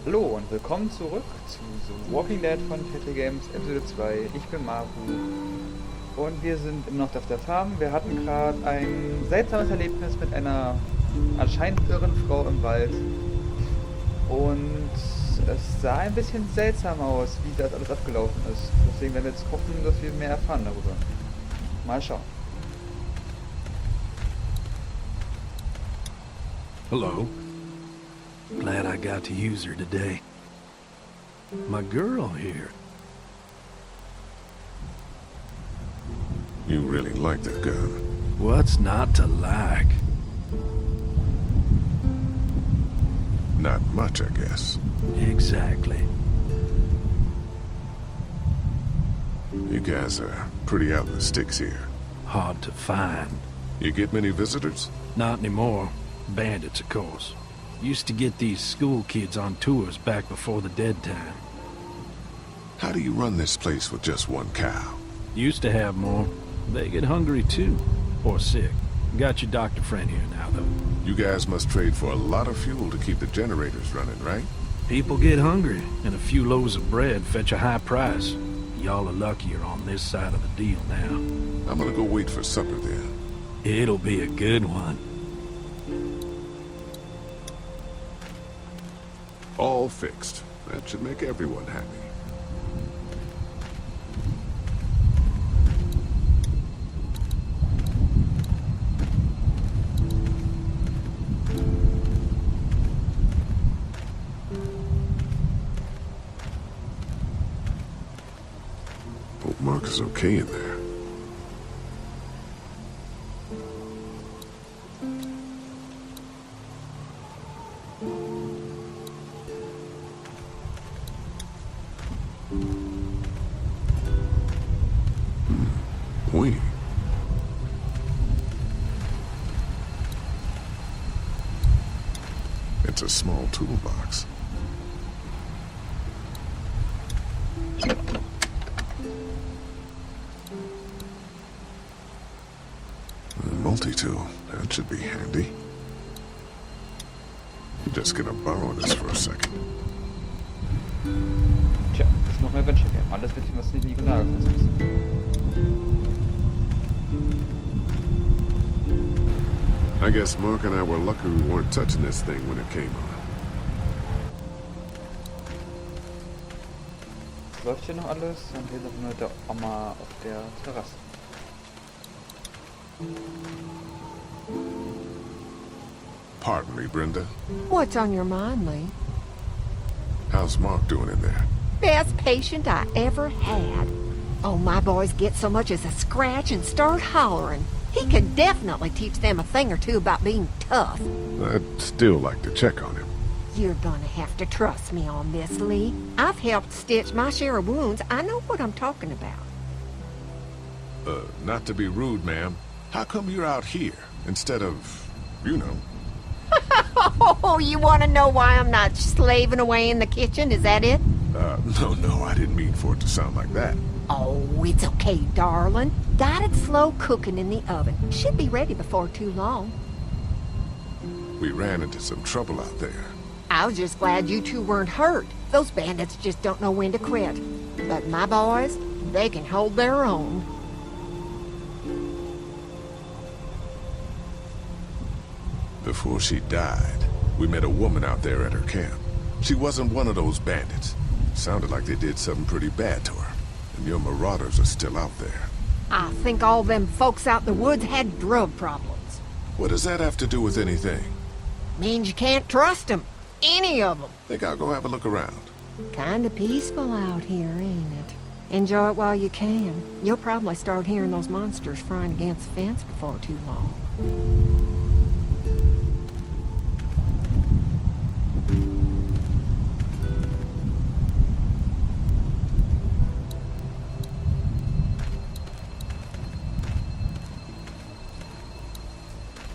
Hallo und willkommen zurück zu The Walking Dead von Telltale Games, Episode 2. Ich bin Maru und wir sind immer noch auf der Farm. Wir hatten gerade ein seltsames Erlebnis mit einer anscheinend irren Frau im Wald. Und es sah ein bisschen seltsam aus, wie das alles abgelaufen ist. Deswegen werden wir jetzt hoffen, dass wir mehr erfahren darüber. Mal schauen. Hello. Glad I got to use her today. My girl here. You really like that gun. What's not to like? Not much, I guess. Exactly. You guys are pretty out in the sticks here. Hard to find. You get many visitors? Not anymore. Bandits, of course. Used to get these school kids on tours back before the dead time. How do you run this place with just one cow? Used to have more. They get hungry too. Or sick. Got your doctor friend here now, though. You guys must trade for a lot of fuel to keep the generators running, right? People get hungry, and a few loaves of bread fetch a high price. Y'all are luckier on this side of the deal now. I'm gonna go wait for supper then. It'll be a good one. All fixed. That should make everyone happy. Hope Mark is okay in there. Wait. It's a small toolbox. A multi-tool. That should be handy. I'm just gonna borrow this for a second. Tja, das ist noch mehr Wünsche. Wir haben alles mit dem, was nicht in die Gunade gefasst ist. I guess Mark and I were lucky we weren't touching this thing when it came on. Es läuft hier noch alles und wir sind mit der Oma auf der Terrasse. Pardon me, Brenda. What's on your mind, Lee? How's Mark doing in there? Best patient I ever had. Oh, my boys get so much as a scratch and start hollering. He could definitely teach them a thing or two about being tough. I'd still like to check on him. You're gonna have to trust me on this, Lee. I've helped stitch my share of wounds. I know what I'm talking about. Not to be rude, ma'am. How come you're out here instead of, you know? Oh, you want to know why I'm not slaving away in the kitchen? Is that it? No, I didn't mean for it to sound like that. Oh, it's okay, darling. Got it slow cooking in the oven. Should be ready before too long. We ran into some trouble out there. I was just glad you two weren't hurt. Those bandits just don't know when to quit. But my boys, they can hold their own. Before she died, we met a woman out there at her camp. She wasn't one of those bandits. Sounded like they did something pretty bad to her. And your marauders are still out there. I think all them folks out in the woods had drug problems. What does that have to do with anything? Means you can't trust them. Any of them. Think I'll go have a look around. Kinda peaceful out here, ain't it? Enjoy it while you can. You'll probably start hearing those monsters frying against the fence before too long.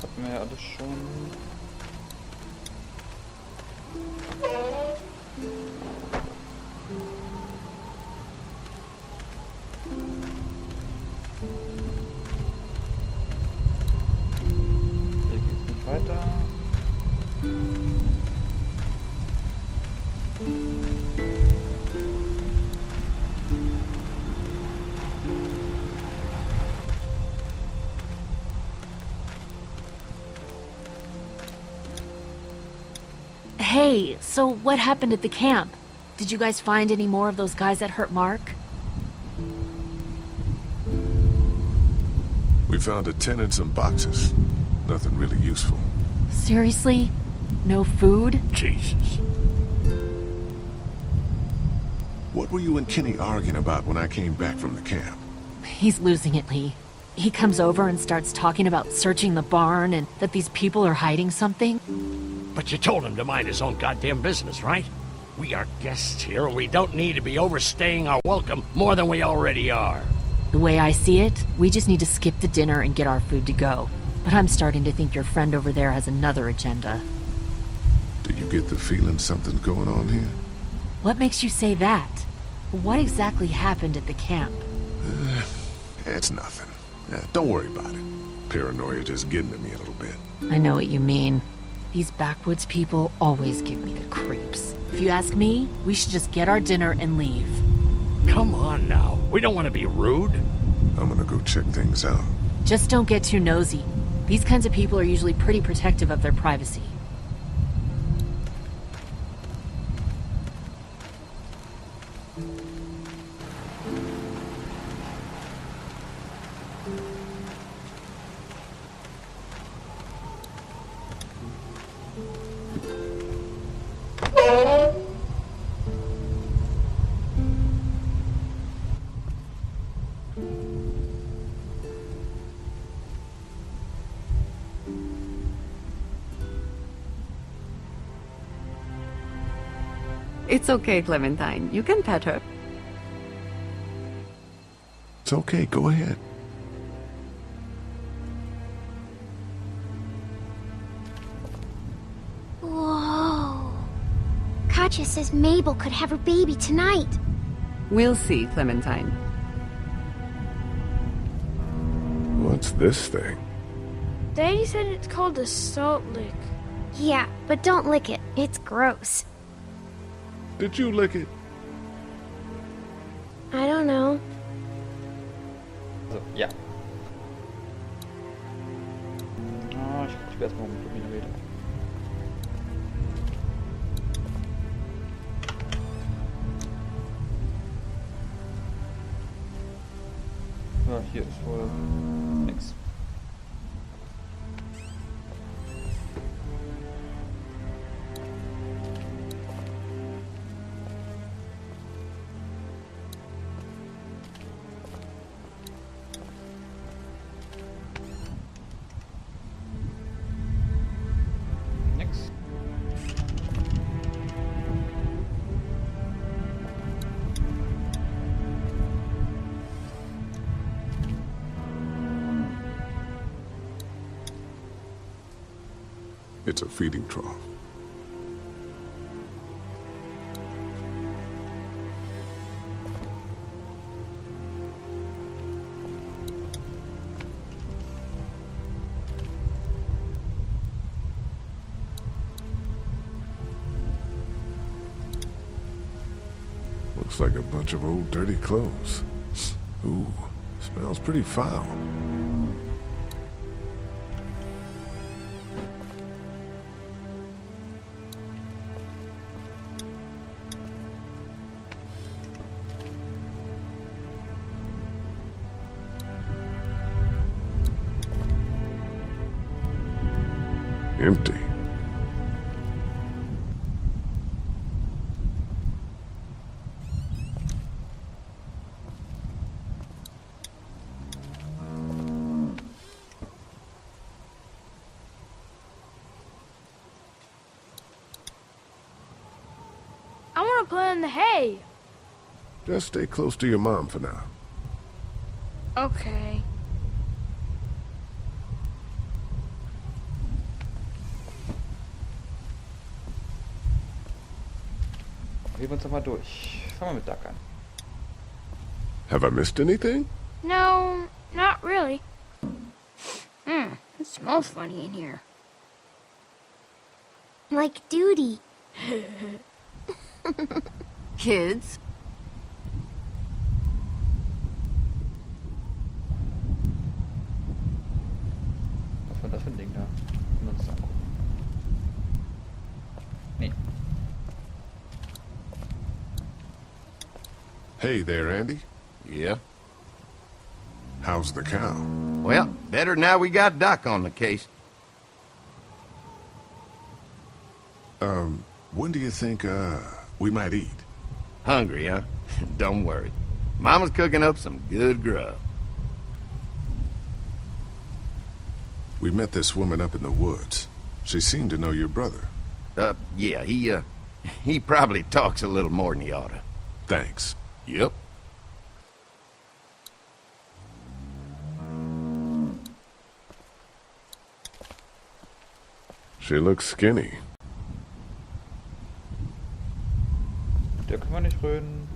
Hatten wir ja alles schon. Hier geht's nicht weiter. Hey, so what happened at the camp? Did you guys find any more of those guys that hurt Mark? We found a tent and some boxes. Nothing really useful. Seriously? No food? Jesus. What were you and Kenny arguing about when I came back from the camp? He's losing it, Lee. He comes over and starts talking about searching the barn and that these people are hiding something. But you told him to mind his own goddamn business, right? We are guests here, and we don't need to be overstaying our welcome more than we already are. The way I see it, we just need to skip the dinner and get our food to go. But I'm starting to think your friend over there has another agenda. Do you get the feeling something's going on here? What makes you say that? What exactly happened at the camp? It's nothing. Don't worry about it. Paranoia just getting to me a little bit. I know what you mean. These backwoods people always give me the creeps. If you ask me, we should just get our dinner and leave. Come on now. We don't want to be rude. I'm gonna go check things out. Just don't get too nosy. These kinds of people are usually pretty protective of their privacy. It's okay, Clementine. You can pet her. It's okay, go ahead. Whoa. Katja says Mabel could have her baby tonight. We'll see, Clementine. What's this thing? Daddy said it's called a salt lick. Yeah, but don't lick it. It's gross. Did you lick it? I don't know. So, ja. Ah, ich gucke erstmal mit mir rede. Ja, hier ist wohl nix. It's a feeding trough. Looks like a bunch of old dirty clothes. Ooh, smells pretty foul. Empty. I want to play in the hay. Just stay close to your mom for now. Okay. Gehen wir uns doch mal durch. Fangen wir mit Duck an. Have I missed anything? No, not really. It smells funny in here. Like duty. Kids? Was war das für ein Ding da? Können wir uns das angucken. Nee. Hey there, Andy. Yeah? How's the cow? Well, better now we got Doc on the case. When do you think, we might eat? Hungry, huh? Don't worry. Mama's cooking up some good grub. We met this woman up in the woods. She seemed to know your brother. Yeah, he probably talks a little more than he oughta. Thanks. Yep. She looks skinny. Der können wir nicht röden.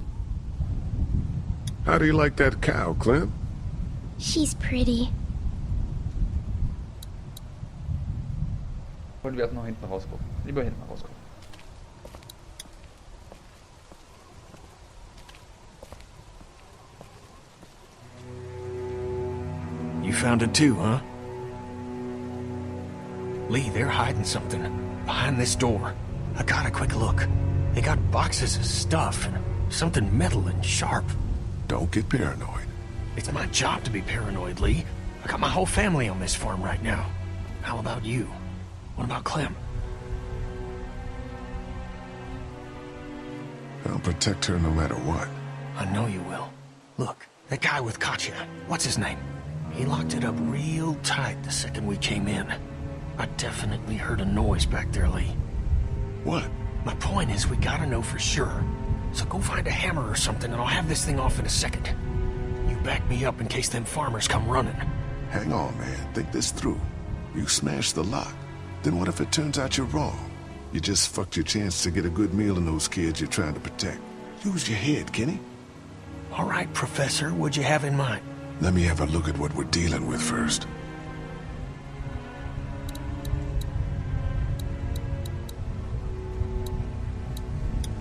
How do you like that cow, Clint? She's pretty. Wollen wir erst noch hinten rausgucken. Lieber hinten rausgucken. You found it too, huh? Lee, they're hiding something behind this door. I got a quick look. They got boxes of stuff and something metal and sharp. Don't get paranoid. It's my job to be paranoid, Lee. I got my whole family on this farm right now. How about you? What about Clem? I'll protect her no matter what. I know you will. Look, that guy with Katya, what's his name? He locked it up real tight the second we came in. I definitely heard a noise back there, Lee. What? My point is, we gotta know for sure. So go find a hammer or something, and I'll have this thing off in a second. You back me up in case them farmers come running. Hang on, man. Think this through. You smashed the lock. Then what if it turns out you're wrong? You just fucked your chance to get a good meal in those kids you're trying to protect. Use your head, Kenny. All right, Professor, what'd you have in mind? Let me have a look at what we're dealing with first.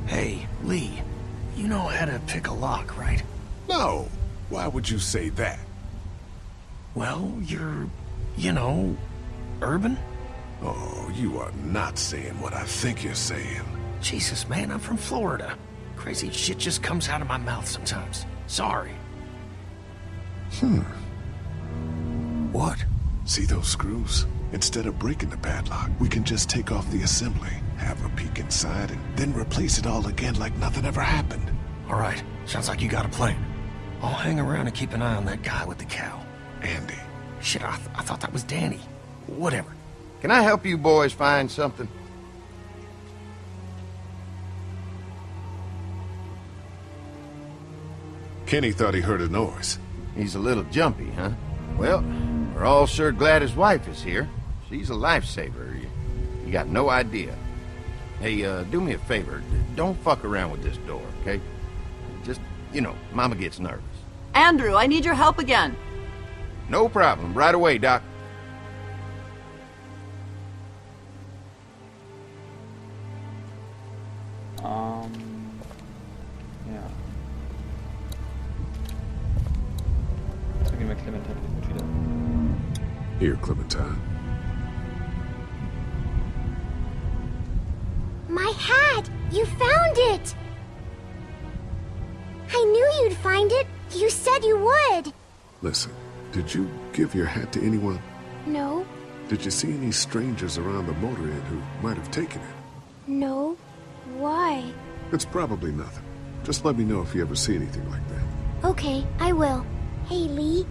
Hey, Lee, you know how to pick a lock, right? No. Why would you say that? Well, you're, you know, urban? Oh, you are not saying what I think you're saying. Jesus, man, I'm from Florida. Crazy shit just comes out of my mouth sometimes. Sorry. What? See those screws? Instead of breaking the padlock, we can just take off the assembly, have a peek inside, and then replace it all again like nothing ever happened. All right, sounds like you got a plan. I'll hang around and keep an eye on that guy with the cow. Andy. Shit, I thought that was Danny. Whatever. Can I help you boys find something? Kenny thought he heard a noise. He's a little jumpy, huh? Well, we're all sure glad his wife is here. She's a lifesaver. You got no idea. Hey, do me a favor. Don't fuck around with this door, okay? Just, you know, Mama gets nervous. Andrew, I need your help again. No problem. Right away, Doc. Ja. Dann gehen wir Clementine gut wieder. Here, Clementine. My hat! You found it! I knew you'd find it. You said you would. Listen, did you give your hat to anyone? No, Did you see any strangers around the motor inn who might have taken it? no. Why? It's probably nothing. Just let me know if you ever see anything like that. Okay, I will. Hey, Lee,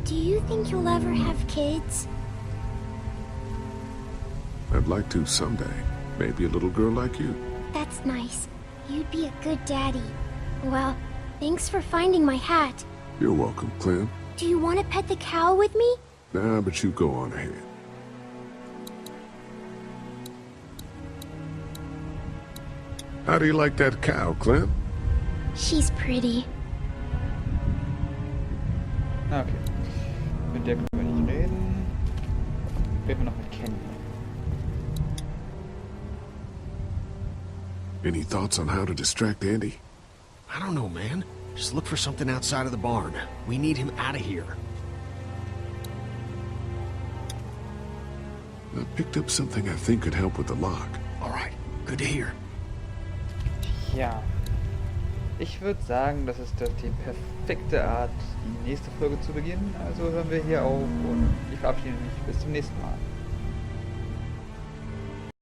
do you think you'll ever have kids? I'd like to someday. Maybe a little girl like you. That's nice. You'd be a good daddy. Well, thanks for finding my hat. You're welcome, Clem. Do you want to pet the cow with me? Nah, but you go on ahead. How do you like that cow, Clem? She's pretty. Okay. Mit der können wir nicht reden. Reden wir noch mit Kenny. Any thoughts on how to distract Andy? I don't know, man. Just look for something outside of the barn. We need him out of here. I picked up something I think could help with the lock. All right, good to hear. Ja. Ich würde sagen, das ist doch die perfekte Art, die nächste Folge zu beginnen. Also hören wir hier auf und ich verabschiede mich. Bis zum nächsten Mal.